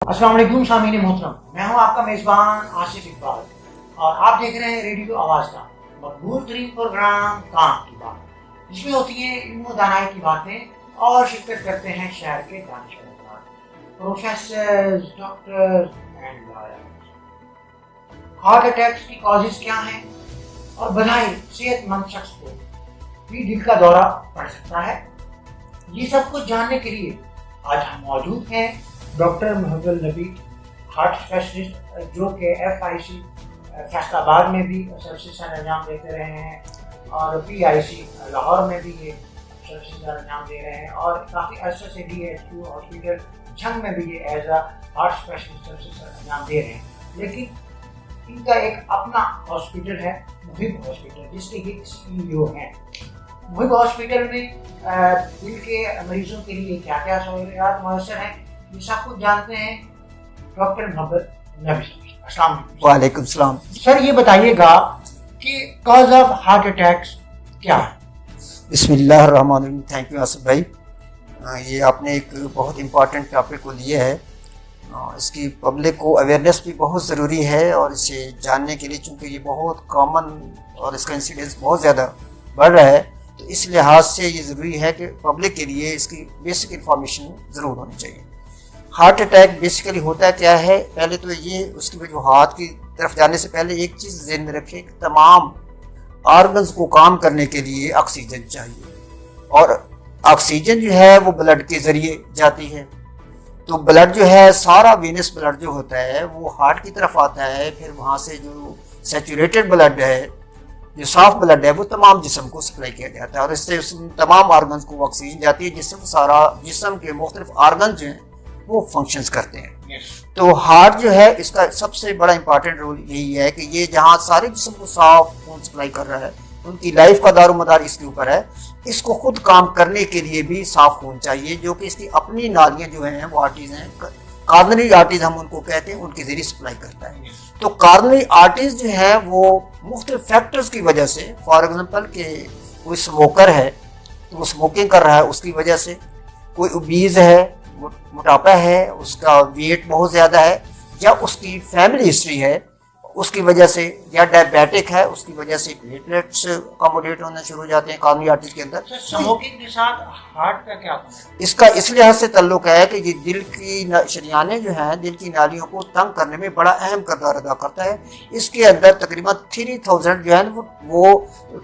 अस्सलाम वालेकुम सामीन मोहतरम, मैं हूं आपका मेज़बान आसिफ इकबाल और आप देख रहे हैं रेडियो आवाज़ का मकबूल तरीन प्रोग्राम काम की बात, जिसमें होती है इल्म दानाई की बातें और शिरकत करते हैं शहर के दानिशवर, professor, doctor and lawyers. Heart attacks की कॉजेज क्या हैं और बधाई सेहतमंद शख्स को भी दिल का दौरा पड़ सकता है, ये सब कुछ जानने के लिए आज हम मौजूद हैं डॉक्टर मोहब्बत नबी, हार्ट स्पेशलिस्ट, जो कि FIC फैसलाबाद में भी सर्विसेज अंजाम देते रहे हैं और PIC लाहौर में भी ये सर्विसेज अंजाम दे रहे हैं और काफ़ी अर्से से DHQ हॉस्पिटल झंग में भी ये as a heart specialist services अंजाम दे रहे हैं। लेकिन इनका एक अपना हॉस्पिटल है, मुहिब हॉस्पिटल, जिसके ये CEO हैं। मुहिब हॉस्पिटल में दिल के मरीजों के लिए क्या क्या सहूलियात मुयसर हैं, ये सब कुछ जानते हैं डॉक्टर मोहब्बत नबी। अस्सलाम वालेकुम। वालेकुम सलाम। सर, ये बताइएगा कि कॉज ऑफ हार्ट अटैक्स क्या है? बिस्मिल्लाहिर्रहमानिर्रहीम। थैंक यू आसिफ भाई, ये आपने एक बहुत इम्पॉर्टेंट टॉपिक को लिए है। इसकी पब्लिक को अवेयरनेस भी बहुत ज़रूरी है और इसे जानने के लिए, चूँकि ये बहुत कॉमन और इसका इंसिडेंस बहुत ज़्यादा बढ़ रहा है, तो इस लिहाज से ये ज़रूरी है कि पब्लिक के लिए इसकी बेसिक इन्फॉर्मेशन ज़रूर होनी चाहिए। हार्ट अटैक बेसिकली होता क्या है, पहले तो ये उसकी वजूहात की तरफ जाने से पहले एक चीज़ ज़हन में रखें कि तमाम ऑर्गन्स को काम करने के लिए ऑक्सीजन चाहिए और ऑक्सीजन जो है वो ब्लड के ज़रिए जाती है। तो ब्लड जो है, सारा वेनस ब्लड जो होता है वो हार्ट की तरफ आता है, फिर वहाँ से जो सैचुरेटेड ब्लड है, जो साफ ब्लड है, वो तमाम जिस्म को सप्लाई किया जाता है और इससे तमाम ऑर्गन्स को ऑक्सीजन जाती है, जिससे सारा जिस्म के मुख्तलिफ ऑर्गन जो हैं वो फंक्शंस करते हैं। तो हार्ट जो है, इसका सबसे बड़ा इंपॉर्टेंट रोल यही है कि ये जहाँ सारे जिस्म को साफ खून सप्लाई कर रहा है, उनकी लाइफ का दारोमदार इसके ऊपर है। इसको खुद काम करने के लिए भी साफ खून चाहिए, जो कि इसकी अपनी नालियाँ जो हैं वो आर्टरीज हैं, कार्नरी आर्टरीज हम उनको कहते हैं, उनके जरिए सप्लाई करता है। तो कार्नरी आर्टरीज जो है वो मुख्तलिफ फैक्टर्स की वजह से, फॉर एग्जांपल कि कोई स्मोकर है तो वो स्मोकिंग कर रहा है, उसकी वजह से, कोई ओबीज है, मोटापा है, उसका वेट बहुत ज़्यादा है, या उसकी फैमिली हिस्ट्री है उसकी वजह से, या डायबिटिक है उसकी वजह से प्लेटलेट्स अकोमोडेट होना शुरू हो जाते हैं कार्नरी आर्टरीज के अंदर। स्मोकिंग के साथ हार्ट का क्या है? इसका इस लिहाज से ताल्लुक है कि ये दिल की शरियाने जो हैं, दिल की नालियों को तंग करने में बड़ा अहम किरदार अदा करता है। इसके अंदर तकरीबन 3000 जो है वो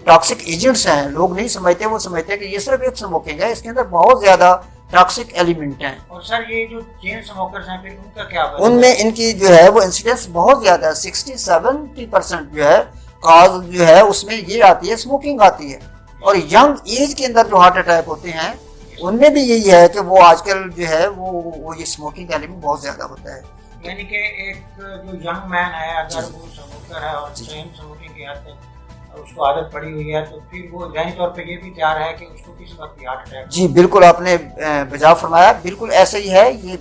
टॉक्सिक एजेंट्स हैं। लोग नहीं समझते, वो समझते हैं कि ये सिर्फ एक स्मोकिंग है, इसके अंदर बहुत ज़्यादा टॉक्सिक एलिमेंट हैं। और सर, ये जो चेन स्मोकर्स हैं, फिर उनका क्या? उनमें इनकी जो है वो इंसिडेंस बहुत ज़्यादा है, 60-70% जो है काज जो है उसमें ये आती है, स्मोकिंग आती है। और यंग एज के अंदर जो हार्ट अटैक होते हैं उनमें भी यही है कि वो आजकल जो है वो ये स्मोकिंग एलिमेंट बहुत ज़्यादा होता है। यानी कि एक जो यंग मैन है, अगर वो स्मोकर है और चेन स्मोकिंग की आदत उसको आदत पड़ी हुई है, तो फिर वो ज़हनी तौर पे ये भी तैयार है कि उसको किस वक्त हार्ट अटैक। जी बिल्कुल, आपने बजा फरमाया, बिल्कुल ऐसे ही है। ये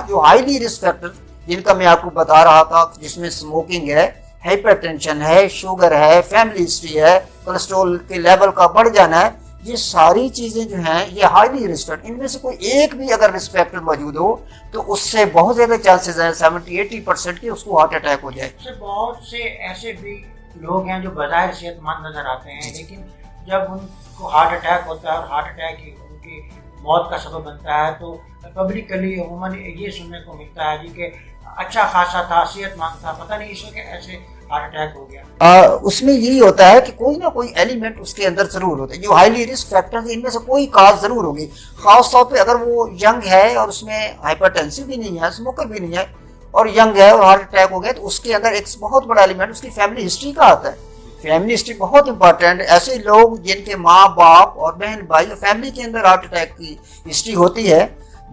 जो हाईली रिस्क फैक्टर जिनका मैं आपको बता रहा था, जिसमें स्मोकिंग है, हाइपरटेंशन है, शुगर है, फैमिली हिस्ट्री है, कोलेस्ट्रॉल के लेवल का बढ़ जाना है, ये सारी चीज़ें जो हैं ये हाईली रिस्क फैक्टर। इनमें से कोई एक भी अगर रिस्क फैक्टर मौजूद हो तो उससे बहुत ज़्यादा चांसेस हैं, 70-80% के उसको हार्ट अटैक हो जाए। बहुत से ऐसे भी लोग हैं जो बज़ाहिर सेहतमंद नजर आते हैं, लेकिन जब उनको हार्ट अटैक होता है और हार्ट अटैक उनकी मौत का सबब बनता है, तो पब्लिकली अमूमन ये सुनने को मिलता है जी कि अच्छा खासा था, सेहतमंद था, पता नहीं इस वक्त ऐसे हार्ट अटैक हो गया। उसमें यही होता है कि कोई ना कोई एलिमेंट उसके अंदर जरूर होता है। जो हाईली रिस्क फैक्टर, इनमें से कोई काज जरूर होगी, खास तौर पे अगर वो यंग है और उसमें हाइपरटेंसिव भी नहीं है, स्मोकर भी नहीं है और यंग है और हार्ट अटैक हो गया, तो उसके अंदर एक बहुत बड़ा एलिमेंट उसकी फैमिली हिस्ट्री का आता है। फैमिली हिस्ट्री बहुत इंपॉर्टेंट है। ऐसे लोग जिनके माँ बाप और बहन भाई फैमिली के अंदर हार्ट अटैक की हिस्ट्री होती है,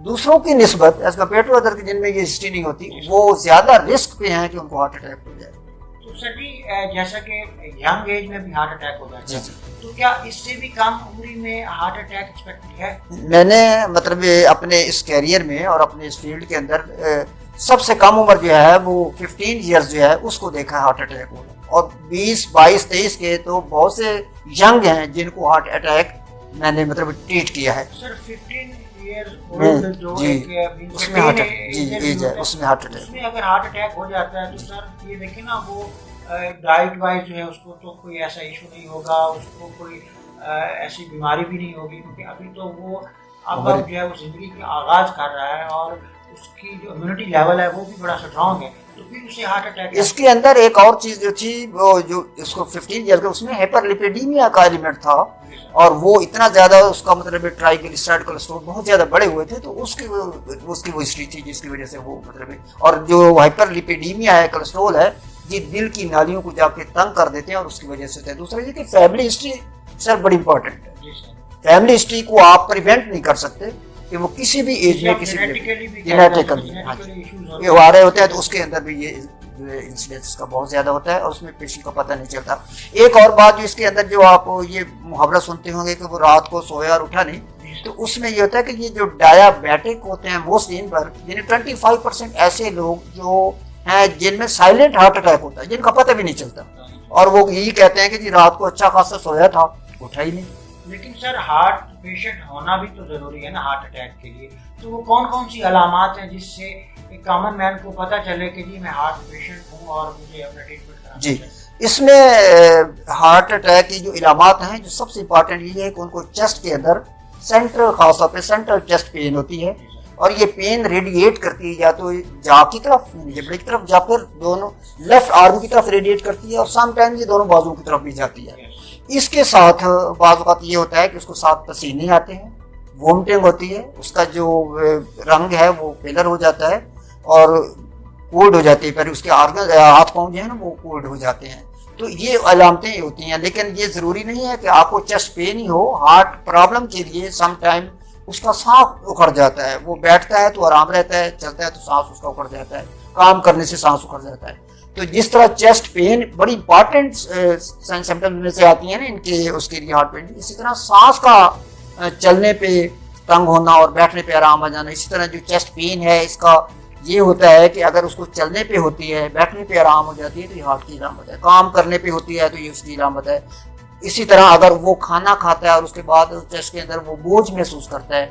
दूसरों की निस्बत एज कम्पेयर टू अदर, जिनमें ये हिस्ट्री नहीं होती, वो ज्यादा रिस्क पे हैं कि उनको हार्ट अटैक हो जाए। तो सर जी, जैसा कि यंग एज में भी हार्ट अटैक हो जाता है, तो क्या इससे भी कम उम्र में हार्ट अटैक एक्सपेक्टेड है? मैंने मतलब अपने इस कैरियर में और अपने इस फील्ड के अंदर सबसे कम उम्र जो है वो 15 ईयर्स जो है उसको देखा हार्ट अटैक होना, और 20, 22, 23 के तो बहुत से यंग हैं जिनको हार्ट अटैक मैंने मतलब ट्रीट किया है। सर 15 ईयर्स ओल्ड जो जी, एक उसमें हार्ट एज है, उसमें हार्ट अटैक, उसमें अगर हार्ट अटैक हो जाता है तो सर ये देखिए ना, वो डाइट वाइज जो है उसको तो कोई ऐसा इशू नहीं होगा, उसको कोई ऐसी बीमारी भी नहीं होगी, क्योंकि अभी तो वो अब जो है वो जिंदगी का आगाज कर रहा है और उसकी जो इम्यूनिटी लेवल है वो भी बड़ा स्ट्रॉन्ग है, तो फिर उसे हार्ट अटैक। इसके अंदर एक और चीज जो थी, वो जो इसको 15 ईयर का, उसमें हाइपरलिपिडीमिया का एलिमेंट था, और वो इतना ज्यादा उसका मतलब ट्राइग्लिसराइड कोलेस्ट्रॉल बहुत ज्यादा बढ़े हुए थे, तो उसकी वो हिस्ट्री थी जिसकी वजह से वो मतलब, और जो हाइपरलिपिडीमिया है, कोलेस्ट्रॉल है, ये दिल की नालियों को जाके तंग कर देते हैं और उसकी वजह से होता है। दूसरा ये कि फैमिली हिस्ट्री सर बड़ी इंपॉर्टेंट है। फैमिली हिस्ट्री को आप प्रिवेंट नहीं कर सकते कि वो किसी भी एज में किसी जेनेटिकली ये आ रहे होते हैं, तो उसके अंदर भी ये इंसिडेंस का बहुत ज्यादा होता है और उसमें पेशेंट का पता नहीं चलता। एक और बात जो इसके अंदर जो आप ये मुहावरा सुनते होंगे कि वो रात को सोया और उठा नहीं, तो उसमें ये होता है कि ये जो डायबिटिक होते हैं वो स्क्रीन पर, यानी 25% ऐसे लोग जो हैं जिनमें साइलेंट हार्ट अटैक होता है, जिनका पता भी नहीं चलता, और वो यही कहते हैं कि जी रात को अच्छा खासा सोया था, उठा ही नहीं। लेकिन सर हार्ट पेशेंट होना भी तो जरूरी है ना हार्ट अटैक के लिए, तो वो कौन कौन सी अलामात हैं जिससे एक कॉमन मैन को पता चले कि जी मैं हार्ट पेशेंट हूँ और मुझे अपना ट्रीटमेंट कराना जी चाहिए? इसमें हार्ट अटैक की जो इलामात हैं, जो सबसे इम्पोर्टेंट ये है कि उनको चेस्ट के अंदर सेंट्रल, खासतौर पे सेंट्रल चेस्ट पेन होती है, और ये पेन रेडिएट करती है या तो जा की तरफ, जबड़े की तरफ, या फिर दोनों लेफ्ट आर्म की तरफ रेडिएट करती है, और समटाइम्स ये दोनों बाजुओं की तरफ भी जाती है। इसके साथ बाज़ औक़ात ये होता है कि उसको साथ पसीने आते हैं, वोमिटिंग होती है, उसका जो रंग है वो पेलर हो जाता है और कोल्ड हो जाती है, फिर उसके हाथ पाँव जो है ना वो कोल्ड हो जाते हैं। तो ये अलामतें होती हैं, लेकिन ये ज़रूरी नहीं है कि आपको चेस्ट पेन ही हो। हार्ट प्रॉब्लम के लिए समटाइम उसका सांस उखड़ जाता है, वो बैठता है तो आराम रहता है, चलता है तो सांस उसका उखड़ जाता है, काम करने से सांस उखड़ जाता है। तो जिस तरह चेस्ट पेन बड़ी इंपॉर्टेंट सिम्टम्स में से आती है ना इनके, उसके लिए हार्ट पेन, इसी तरह सांस का चलने पे तंग होना और बैठने पे आराम आ जाना, इसी तरह जो चेस्ट पेन है इसका ये होता है कि अगर उसको चलने पे होती है, बैठने पे आराम हो जाती है तो ये हार्ट की इलामत है, काम करने पे होती है तो ये उसकी इलामत है। इसी तरह अगर वो खाना खाता है और उसके बाद चेस्ट के अंदर वो बोझ महसूस करता है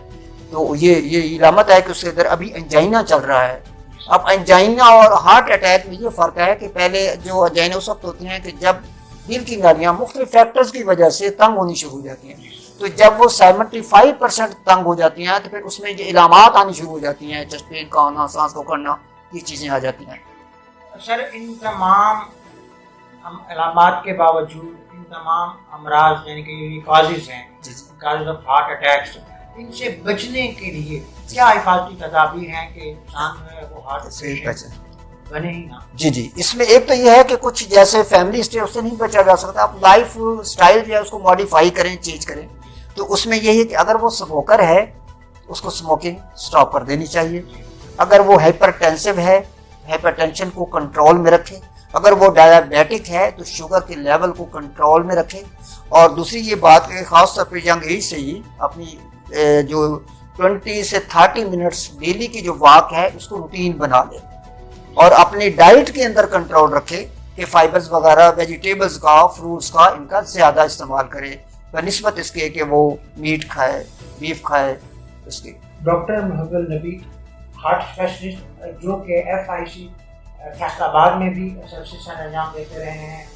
तो ये इलामत है कि उसके अंदर अभी एंजाइना चल रहा है। अब एंजाइना और हार्ट अटैक में ये फ़र्क है कि पहले जो एंजाइना उस वक्त होती हैं कि जब दिल की नालियाँ मुख्तलिफ फैक्टर्स की वजह से तंग होनी शुरू हो जाती हैं, तो जब वो 75% तंग हो जाती हैं तो फिर उसमें ये इलामात आनी शुरू हो जाती हैं, चेस्ट पेन का आना, सांस को करना, ये चीज़ें आ जाती हैं। सर इन तमाम अलामात के बावजूद, इन तमाम अमराज यानी कि कॉजेज़ हैं, कॉजेज़ ऑफ हार्ट अटैक्स, इनसे बचने के लिए क्या हिफाजती तदाबीर हैं कि इंसान जो है वो हार्ट से बने ही ना? जी इसमें एक तो ये है कि कुछ जैसे फैमिली हिस्ट्री उससे नहीं बचा जा सकता, आप लाइफ स्टाइल जो है उसको मॉडिफाई करें, चेंज करें। तो उसमें यही है कि अगर वो स्मोकर है उसको स्मोकिंग स्टॉप कर देनी चाहिए, अगर वो हाइपरटेंसिव है हाइपरटेंशन को कंट्रोल में रखे, अगर वो डायबिटिक है तो शुगर के लेवल को कंट्रोल में रखे, और दूसरी ये बात है खास तौर पर यंग एज से ही अपनी जो 20 से 30 मिनट्स डेली की जो वॉक है उसको रूटीन बना ले, और अपनी डाइट के अंदर कंट्रोल रखे कि फाइबर्स वगैरह, वेजिटेबल्स का, फ्रूट्स का, इनका ज़्यादा इस्तेमाल करे बनिस्बत इसके कि वो मीट खाए, बीफ खाए। इसके डॉक्टर मुहब्बल नबी हार्ट स्पेशलिस्ट जो कि FIC फैसलाबाद में भी सर्विसेज अंजाम देते रहे हैं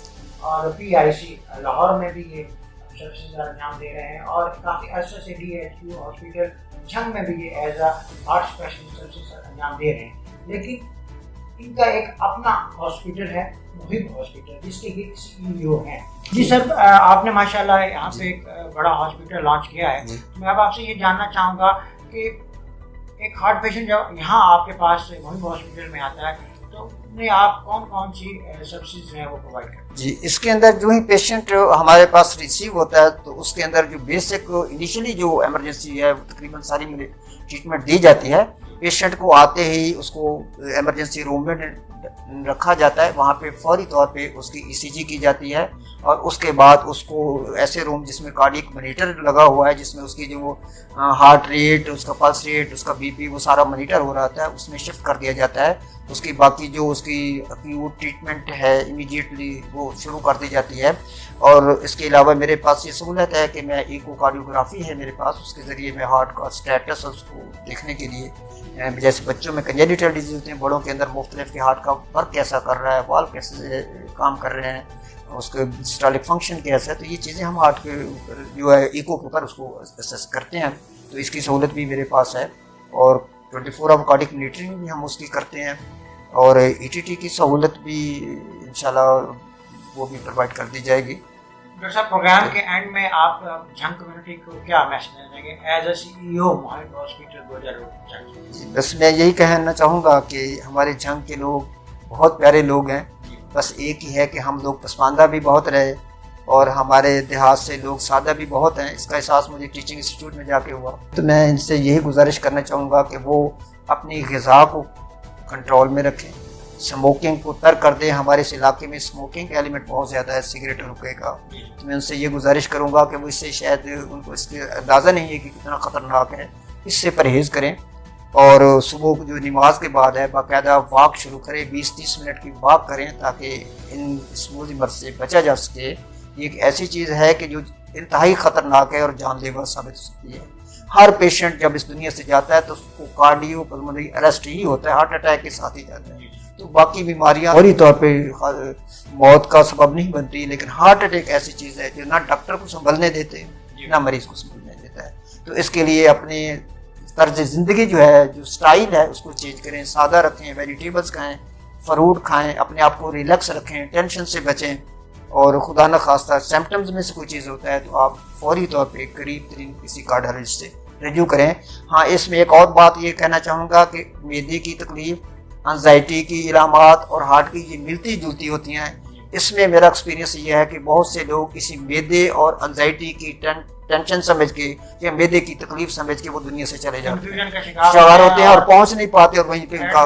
और PIC लाहौर में भी ये सर्विसेज अंजाम दे रहे हैं, और काफ़ी अर्से से DHQ हॉस्पिटल झंग में भी ये as a heart specialist services अंजाम दे रहे हैं। लेकिन इनका एक अपना हॉस्पिटल है, मुहिब हॉस्पिटल, जिसके ये CEO हैं। जी सर, आपने माशाल्लाह यहाँ पे एक बड़ा हॉस्पिटल लॉन्च किया है, तो मैं अब आपसे ये जानना चाहूँगा कि एक हार्ट पेशेंट जब यहाँ आपके पास मुहिब हॉस्पिटल में आता है तो उन्हें आप कौन कौन सी सर्विसेज हैं वो प्रोवाइड करते हैं? जी, इसके अंदर जो ही पेशेंट हमारे पास रिसीव होता है तो उसके अंदर जो बेसिक इनिशियली जो इमरजेंसी है तकरीबन सारी ट्रीटमेंट दी जाती है। पेशेंट को आते ही उसको इमरजेंसी रूम में रखा जाता है, वहाँ पे फौरी तौर पे उसकी ECG की जाती है, और उसके बाद उसको ऐसे रूम जिसमें कार्डियक मॉनिटर लगा हुआ है, जिसमें उसकी जो हार्ट रेट, उसका पल्स रेट, उसका BP, वो सारा मॉनिटर हो रहा है, उसमें शिफ्ट कर दिया जाता है उसकी बाकी जो उसकी एक्यूट ट्रीटमेंट है इमीडिएटली वो शुरू कर दी जाती है। और इसके अलावा मेरे पास ये सहूलत है कि मैं इकोकार्डियोग्राफी है मेरे पास, उसके ज़रिए मैं हार्ट का स्टेटस उसको देखने के लिए, जैसे बच्चों में कंजेनिटल डिजीज होते हैं, बड़ों के अंदर मुख्तलिफ के हार्ट का वर्क कैसा कर रहा है, वाल्व कैसे काम कर रहे हैं, उसके सिस्टोलिक फंक्शन कैसा है, तो ये चीज़ें हम हार्ट के जो है इको के ऊपर उसको असेस करते हैं। तो इसकी सहूलत भी मेरे पास है और 24 आवर कार्डिक मॉनिटरिंग भी हम उसकी करते हैं और ETT की सहूलत भी इंशाल्लाह वो भी प्रोवाइड कर दी जाएगी। डॉक्टर साहब, प्रोग्राम के एंड में आप झंग कम्युनिटी को क्या मैसेज देंगे as a CEO Mohit hospital गोजा? बस मैं यही कहना चाहूँगा कि हमारे झंग के लोग बहुत प्यारे लोग हैं, बस एक ही है कि हम लोग पसमानदा भी बहुत रहे और हमारे देहात से लोग सादा भी बहुत हैं। इसका एहसास मुझे टीचिंग इंस्टीट्यूट में जाके हुआ। तो मैं इनसे यही गुजारिश करना चाहूँगा कि वो अपनी ग़िज़ा को कंट्रोल में रखें, स्मोकिंग को तर्क कर दें। हमारे इस इलाके में स्मोकिंग का एलिमेंट बहुत ज़्यादा है, सिगरेट और हुक्के का। तो मैं उनसे ये गुजारिश करूँगा कि वो इससे शायद उनको इसके अंदाज़ा नहीं है कि कितना ख़तरनाक है, इससे परहेज़ करें और सुबह जो नमाज के बाद है बाकायदा वॉक शुरू करें, 20-30 मिनट की वॉक करें ताकि इन स्मूजी मर्ज से बचा जा सके। ये एक ऐसी चीज़ है कि जो इंतहाई ख़तरनाक है और जानलेवा साबित हो सकती है। हर पेशेंट जब इस दुनिया से जाता है तो उसको कार्डियो पल्मोनरी अरेस्ट ही होता है, हार्ट अटैक के साथ ही जाता है। तो बाकी बीमारियां फौरी तौर पे मौत का सबब नहीं बनती, लेकिन हार्ट अटैक ऐसी चीज़ है जो ना डॉक्टर को संभलने देते ना मरीज़ को संभलने देता है। तो इसके लिए अपने तर्ज ज़िंदगी जो है, जो स्टाइल है, उसको चेंज करें, सादा रखें, वेजिटेबल्स खाएँ, फ्रूट खाएँ, अपने आप को रिलैक्स रखें, टेंशन से बचें और खुदा न खास्ता सिम्टम्स में से कोई चीज़ होता है तो आप फौरी तौर पे करीब तरीन किसी कार्डियोलॉजिस्ट से रिव्यू करें। हाँ, इसमें एक और बात ये कहना चाहूँगा कि मैदे की तकलीफ, एंजाइटी की इलामात और हार्ट की ये मिलती जुलती होती हैं। इसमें मेरा एक्सपीरियंस ये है कि बहुत से लोग इसी मैदे और एंजाइटी की टेंशन समझ के या मैदे की तकलीफ समझ के वो दुनिया से चले जाते हैं, शिकार होते हैं और पहुँच नहीं पाते और वहीं पे उनका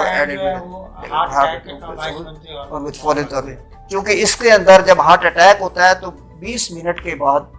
और फौरी तौर पर, क्योंकि इसके अंदर जब हार्ट अटैक होता है तो 20 मिनट के बाद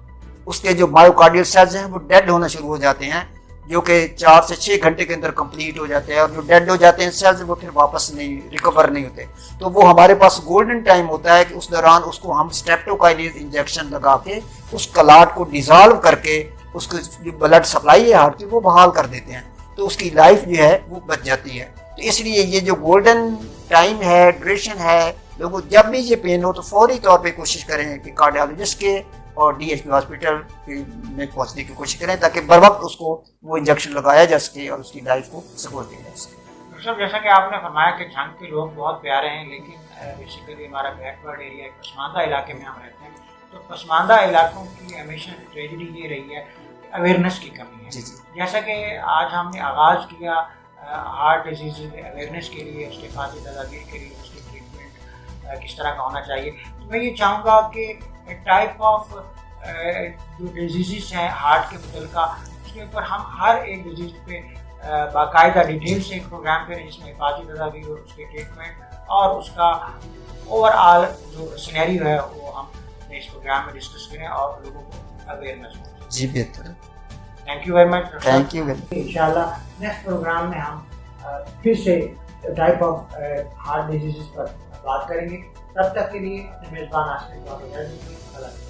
उसके जो मायोकार्डियल सेल्स हैं वो डेड होना शुरू हो जाते हैं, जो कि 4 से 6 घंटे के अंदर कंप्लीट हो जाते हैं और जो डेड हो जाते हैं सेल्स वो फिर वापस नहीं रिकवर नहीं होते। तो वो हमारे पास गोल्डन टाइम होता है कि उस दौरान उसको हम स्ट्रेप्टोकाइनेज इंजेक्शन लगा के उस क्लॉट को डिजॉल्व करके उसको जो ब्लड सप्लाई है हार्ट की वो बहाल कर देते हैं, तो उसकी लाइफ जो है वो बच जाती है। तो इसलिए ये जो गोल्डन टाइम है, ड्यूरेशन है, लोगों जब भी ये पेन हो तो फौरी तौर पे कोशिश करें कि कार्डियोलॉजिस्ट के और DHP हॉस्पिटल में पहुंचने की कोशिश करें ताकि बर वक्त उसको वो इंजेक्शन लगाया जा सके और उसकी लाइफ को सिक्योर किया जा सके। डॉक्टर, जैसा कि आपने फरमाया कि झंग के लोग बहुत प्यारे हैं, लेकिन बेसिकली हमारा बैकवर्ड एरिया पसमानदा इलाके में हम रहते हैं, तो पसमानदा इलाकों की हमेशा ट्रेजेडी ये रही है अवेयरनेस की कमी है। जैसा कि आज हमने आगाज़ किया हार्ट डिजीज अवेयरनेस के लिए, उसके हिफाजती तदाबीर के लिए, उसकी ट्रीटमेंट किस तरह का होना चाहिए, तो मैं ये चाहूँगा कि टाइप ऑफ जो डिजीज़ हैं हार्ट के मुतल्लिका, उसके ऊपर हम हर एक डिजीज़ पे बाकायदा डिटेल से एक प्रोग्राम करें जिसमें हिफाजती तदाबीर और उसके ट्रीटमेंट और उसका ओवरऑल जो सिनेरियो है वो हम इस प्रोग्राम में डिस्कस करें और लोगों को अवेयरनेस हो। जी बेहतर, thank you very much. Thank you. इंशाल्लाह नेक्स्ट प्रोग्राम में हम फिर से टाइप ऑफ हार्ट डिजीज़ पर बात करेंगे। तब तक के लिए अपने मेज़बान आसिफ